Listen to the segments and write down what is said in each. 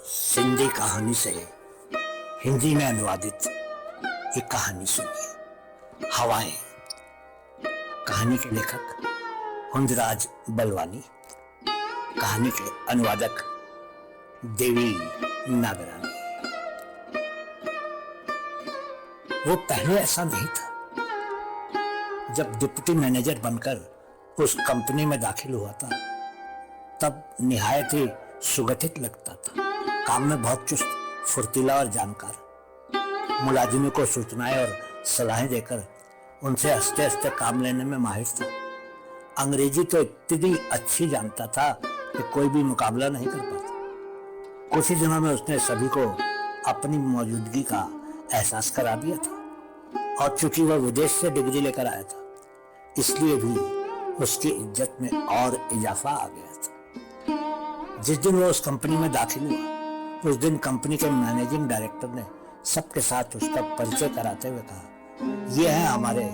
सिंधी कहानी से हिंदी में अनुवादित एक कहानी सुनिए। हवाएं। कहानी के लेखक हुंजराज बलवानी, कहानी के अनुवादक देवी नागरानी। वो पहले ऐसा नहीं था। जब डिप्टी मैनेजर बनकर उस कंपनी में दाखिल हुआ था तब निहायत ही सुगठित लगता था। काम में बहुत चुस्त, फुर्तीला और जानकार। मुलाजिमों को सूचनाएं और सलाहें देकर उनसे हंसते हंसते काम लेने में माहिर था। अंग्रेजी तो इतनी अच्छी जानता था कि कोई भी मुकाबला नहीं कर पाता। कुछ ही दिनों में उसने सभी को अपनी मौजूदगी का एहसास करा दिया था और चूंकि वह विदेश से डिग्री लेकर आया था इसलिए भी उसकी इज्जत में और इजाफा आ गया था। जिस दिन वो उस कंपनी में दाखिल हुआ उस दिन कंपनी के मैनेजिंग डायरेक्टर ने सबके साथ उसका परिचय कराते हुए कहा, यह है हमारे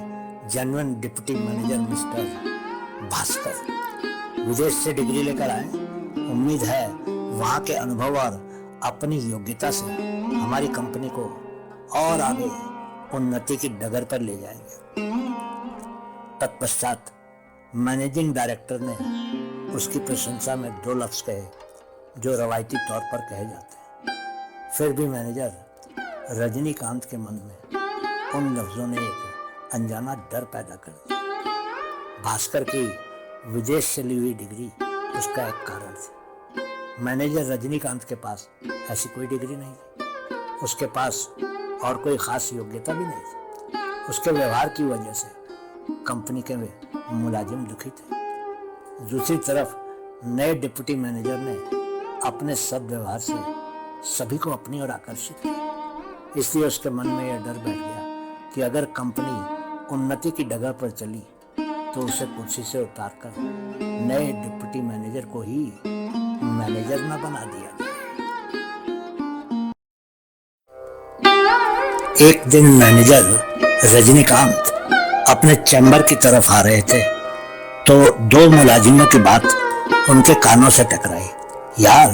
genuine deputy manager mister Bhaskar. विदेश से डिग्री लेकर आए। उम्मीद है वहां के अनुभव और अपनी योग्यता से हमारी कंपनी को और आगे उन्नति की डगर पर ले जाएंगे। तत्पश्चात मैनेजिंग डायरेक्टर ने उसकी प्रशंसा में 2 लफ्ज कहे जो रवायती तौर पर कहे जाते हैं। फिर भी मैनेजर रजनीकांत के मन में उन लफ्जों ने एक अनजाना डर पैदा कर दिया। भास्कर की विदेश से ली हुई डिग्री उसका एक कारण थी। मैनेजर रजनीकांत के पास ऐसी कोई डिग्री नहीं थी। उसके पास और कोई खास योग्यता भी नहीं थी। उसके व्यवहार की वजह से कंपनी के मुलाजिम दुखी थे। दूसरी तरफ नए डिप्टी मैनेजर ने अपने सद्व्यवहार से सभी को अपनी ओर आकर्षित किया। इसलिए उसके मन में यह डर बैठ गया कि अगर कंपनी उन्नति की डगर पर चली तो उसे कुर्सी से उतारकर नए डिप्टी मैनेजर को ही मैनेजर न बना दिया गया। एक दिन मैनेजर रजनीकांत अपने चैम्बर की तरफ आ रहे थे तो 2 मुलाजिमों की बात उनके कानों से टकराई। यार,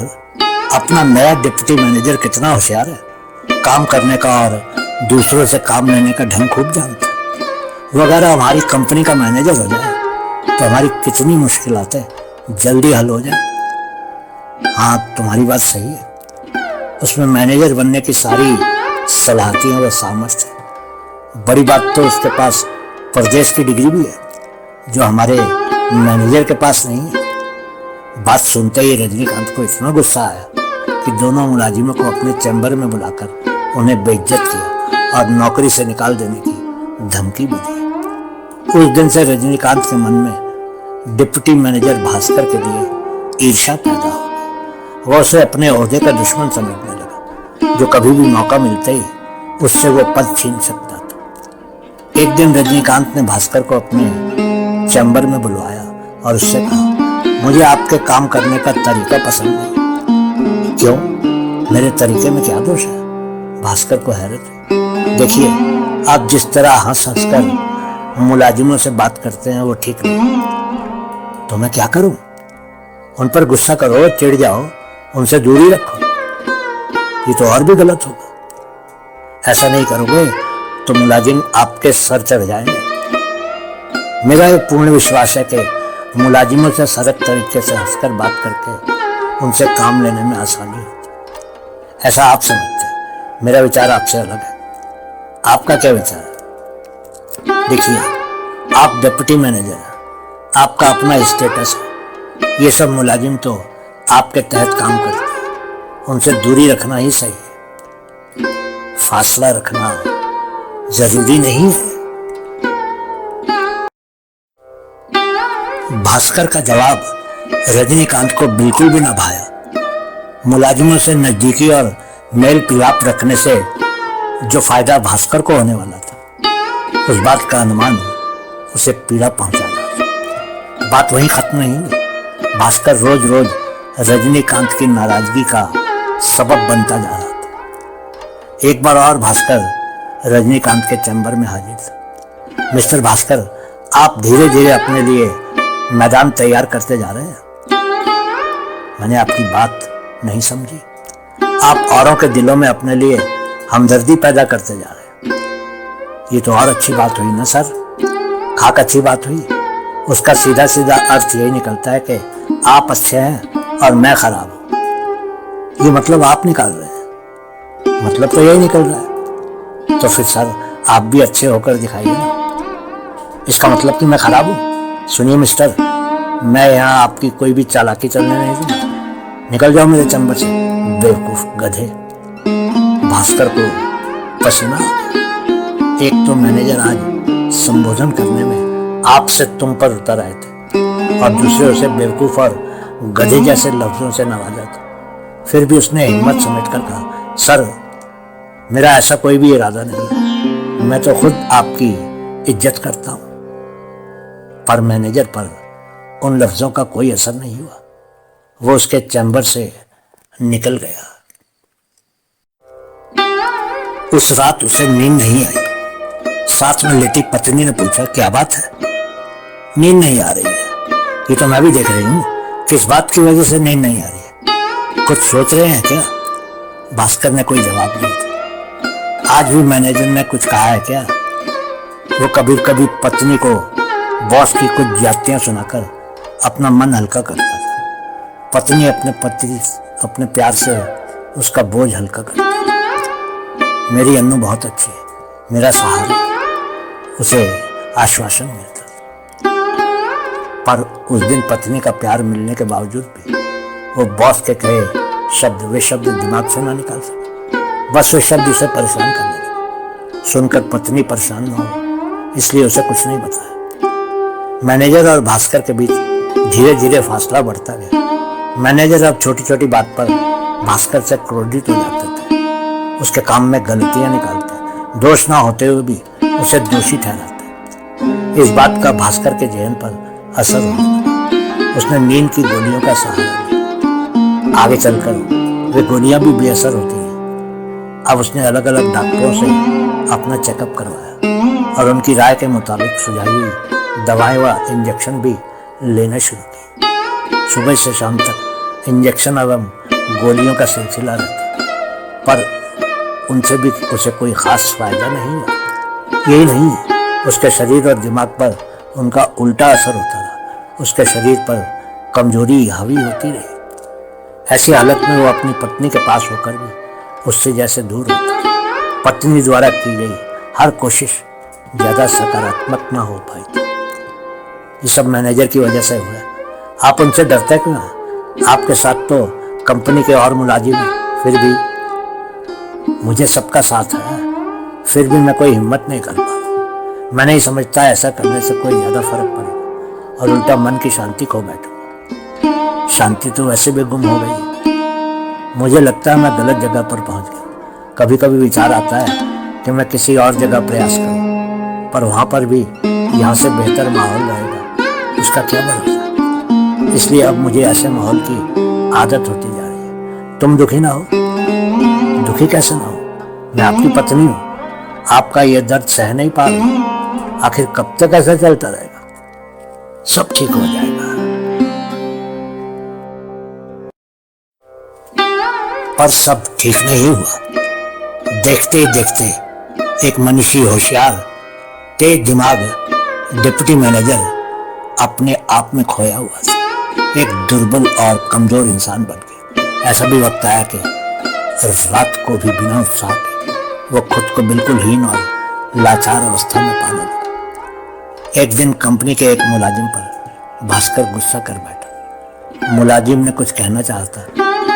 अपना नया डिप्टी मैनेजर कितना होशियार है, काम करने का और दूसरों से काम लेने का ढंग खूब जानता है। वो अगर हमारी कंपनी का मैनेजर हो जाए तो हमारी कितनी मुश्किलातें जल्दी हल हो जाए। हाँ, तुम्हारी बात सही है। उसमें मैनेजर बनने की सारी सलाहियतें व सामर्थ्य है। बड़ी बात तो उसके पास प्रदेश की डिग्री भी है जो हमारे मैनेजर के पास नहीं है। बात सुनते ही रजनीकांत को इतना गुस्सा आया कि दोनों मुलाजिमों को अपने चैम्बर में बुलाकर उन्हें बेइज्जत किया और नौकरी से निकाल देने की धमकी भी दी। उस दिन से रजनीकांत के मन में डिप्टी मैनेजर भास्कर के लिए ईर्ष्या पैदा हो गई। वह उसे अपने ओहदे का दुश्मन समझने लगा जो कभी भी मौका मिलते ही उससे वो पद छीन सकता था। एक दिन रजनीकांत ने भास्कर को अपने चैम्बर में बुलवाया और उससे कहा, मुझे आपके काम करने का तरीका पसंद नहीं। क्यों? मेरे तरीके में क्या दोष है? भास्कर को हैरत है। देखिए, आप जिस तरह हंस हंस कर मुलाजिमों से बात करते हैं वो ठीक नहीं। तो मैं क्या करूं? उन पर गुस्सा करो, चिढ़ जाओ, उनसे दूरी रखो। ये तो और भी गलत होगा। ऐसा नहीं करोगे तो मुलाजिम आपके सर चढ़ जाएंगे। मेरा एक पूर्ण विश्वास है कि मुलाजिमों से सरल तरीके से हंसकर बात करके उनसे काम लेने में आसानी होती। ऐसा आप समझते हैं, मेरा विचार आपसे अलग है। आपका क्या विचार है? देखिए, आप डिप्टी मैनेजर हैं, आपका अपना स्टेटस है। ये सब मुलाजिम तो आपके तहत काम करते हैं, उनसे दूरी रखना ही सही है। फासला रखना जरूरी नहीं है। भास्कर का जवाब रजनीकांत को बिल्कुल भी न भाया। मुलाजिमों से नजदीकी और मेल मिलाप रखने से जो फायदा भास्कर को होने वाला था उस बात का अनुमान उसे पीड़ा पहुंचा रहा। बात वहीं खत्म नहीं हुई। भास्कर रोज रोज रजनीकांत की नाराजगी का सबब बनता जा रहा था। एक बार और भास्कर रजनीकांत के चैम्बर में हाजिर था। मिस्टर भास्कर, आप धीरे धीरे अपने लिए मैदान तैयार करते जा रहे हैं। मैंने आपकी बात नहीं समझी। आप औरों के दिलों में अपने लिए हमदर्दी पैदा करते जा रहे हैं। ये तो और अच्छी बात हुई ना सर, खाक अच्छी बात हुई। उसका सीधा सीधा अर्थ यही निकलता है कि आप अच्छे हैं और मैं खराब हूं। ये मतलब आप निकाल रहे हैं, मतलब तो यही निकल रहा है। तो फिर सर आप भी अच्छे होकर दिखाइए ना। इसका मतलब कि मैं खराब हूं? सुनिए मिस्टर, मैं यहाँ आपकी कोई भी चालाकी चलने नहीं दूंगा। निकल जाओ मेरे चैम्बर से, बेवकूफ गधे। भास्कर को पसीना आ गया। एक तो मैनेजर आज संबोधन करने में आपसे तुम पर उतर आए थे और दूसरे उसे बेवकूफ और गधे जैसे लफ्जों से नवाजा था। फिर भी उसने हिम्मत समेट कर कहा, सर मेरा ऐसा कोई भी इरादा नहीं, मैं तो खुद आपकी इज्जत करता हूं। पर मैनेजर पर उन लफ्जों का कोई असर नहीं हुआ। वो उसके चैम्बर से निकल गया। उस रात उसे नींद नहीं आई। साथ में लेटी पत्नी ने पूछा, क्या बात है? नींद नहीं आ रही है? ये तो मैं भी देख रही हूं। किस बात की वजह से नींद नहीं आ रही है? कुछ सोच रहे हैं क्या? भास्कर ने कोई जवाब नहीं दिया। आज भी मैनेजर ने कुछ कहा है क्या? वो कभी कभी पत्नी को बॉस की कुछ ज्यादतियां सुनाकर अपना मन हल्का करता था। पत्नी अपने पति अपने प्यार से उसका बोझ हल्का करती थी। मेरी अन्नू बहुत अच्छी है, मेरा सहारा, उसे आश्वासन मिलता। पर उस दिन पत्नी का प्यार मिलने के बावजूद भी वो बॉस के कहे शब्द वे शब्द दिमाग से ना निकाल सका। बस वे शब्द उसे परेशान करने लगे। सुनकर पत्नी परेशान न हो इसलिए उसे कुछ नहीं बताया। मैनेजर और भास्कर के बीच धीरे धीरे फासला बढ़ता गया। मैनेजर अब छोटी छोटी बात पर भास्कर से क्रोधित हो जाते थे। उसके काम में गलतियां निकालते, दोष ना होते हुए भी उसे दोषी ठहराते। इस बात का भास्कर के जहन पर असर हुआ। उसने नींद की गोलियों का सहारा लिया। आगे चलकर वे गोलियां भी बेअसर होती हैं। अब उसने अलग अलग डॉक्टरों से अपना चेकअप करवाया और उनकी राय के मुताबिक सुझाई हुई दवाएं व इंजेक्शन भी लेना शुरू की। सुबह से शाम तक इंजेक्शन एवं गोलियों का सिलसिला रहता, पर उनसे भी उसे कोई खास फायदा नहीं हुआ। यही नहीं, उसके शरीर और दिमाग पर उनका उल्टा असर होता रहा। उसके शरीर पर कमजोरी हावी होती रही। ऐसी हालत में वो अपनी पत्नी के पास होकर भी उससे जैसे दूर होता। पत्नी द्वारा की गई हर कोशिश ज्यादा सकारात्मक ना हो पाई थी। ये सब मैनेजर की वजह से हुआ। आप उनसे डरते क्यों हैं? आपके साथ तो कंपनी के और मुलाजिम हैं, फिर भी मुझे सबका साथ है, फिर भी मैं कोई हिम्मत नहीं कर पा रहा। मैं नहीं समझता ऐसा करने से कोई ज्यादा फर्क पड़ेगा और उल्टा मन की शांति खो बैठूंगा। शांति तो वैसे भी गुम हो गई। मुझे लगता है मैं गलत जगह पर पहुंच गया। कभी कभी विचार आता है कि मैं किसी और जगह प्रयास करूं, पर वहां पर भी यहाँ से बेहतर माहौल रहेगा, उसका क्या भरोसा। इसलिए अब मुझे ऐसे माहौल की आदत होती जा रही है। तुम दुखी ना हो? दुखी कैसे ना हो? मैं आपकी पत्नी हूं। आपका यह दर्द सह नहीं पा रही। आखिर कब तक ऐसा चलता रहेगा? सब ठीक हो जाएगा। पर सब ठीक नहीं हुआ। देखते ही देखते एक मनुष्य होशियार तेज दिमाग डिप्टी मैनेजर अपने आप में खोया हुआ था। एक दुर्बल और कमजोर इंसान बन गया। ऐसा भी वक्त आया कि रात को भी बिना उत्साह के वो खुद को बिल्कुल हीन और लाचार अवस्था में पाने लगा। एक दिन कंपनी के एक मुलाजिम पर भास्कर गुस्सा कर बैठा। मुलाजिम ने कुछ कहना चाहता,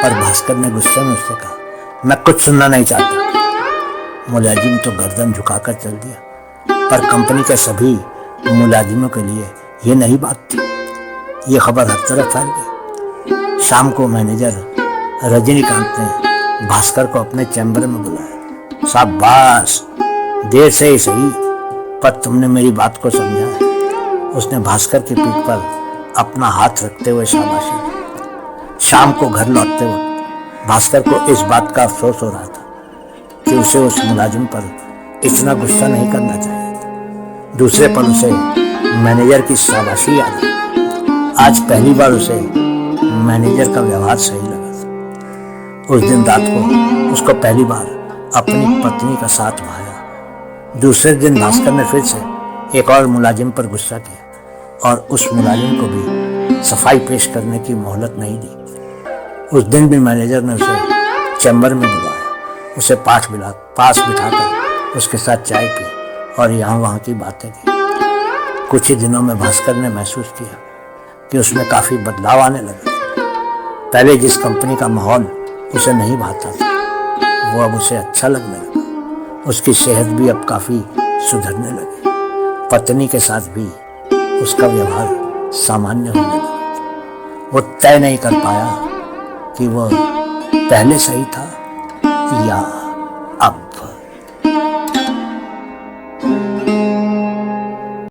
पर भास्कर ने गुस्से में उससे कहा, मैं कुछ सुनना नहीं चाहता। मुलाजिम तो गर्दन झुकाकर चल दिया, पर कंपनी के सभी मुलाजिमों के लिए ये नई बात थी। ये खबर हर तरफ फैल गई। शाम को मैनेजर रजनीकांत ने भास्कर को अपने चैम्बर में बुलाया। शाबाश, देर से ही सही, पर तुमने मेरी बात को समझा है। उसने भास्कर की पीठ पर अपना हाथ रखते हुए शाबाशी दी। शाम को घर लौटते वक्त भास्कर को इस बात का अफसोस हो रहा था कि उसे उस मुलाजिम पर इतना गुस्सा नहीं करना चाहिए था। दूसरे पल उसे मैनेजर की शाबाशी याद आई। आज पहली बार उसे मैनेजर का व्यवहार सही लगा था। उस दिन रात को उसको पहली बार अपनी पत्नी का साथ भाया। दूसरे दिन भास्कर ने फिर से एक और मुलाजिम पर गुस्सा किया और उस मुलाजिम को भी सफाई पेश करने की मोहलत नहीं दी। उस दिन भी मैनेजर ने उसे चैम्बर में बुलाया, उसे पास बिठाकर उसके साथ चाय पी और यहाँ वहाँ की बातें की। कुछ ही दिनों में भास्कर ने महसूस किया कि उसमें काफ़ी बदलाव आने लगा। पहले जिस कंपनी का माहौल उसे नहीं भाता था, वो अब उसे अच्छा लगने लगा। उसकी सेहत भी अब काफ़ी सुधरने लगी। पत्नी के साथ भी उसका व्यवहार सामान्य होने लगा। वो तय नहीं कर पाया कि वह पहले सही था या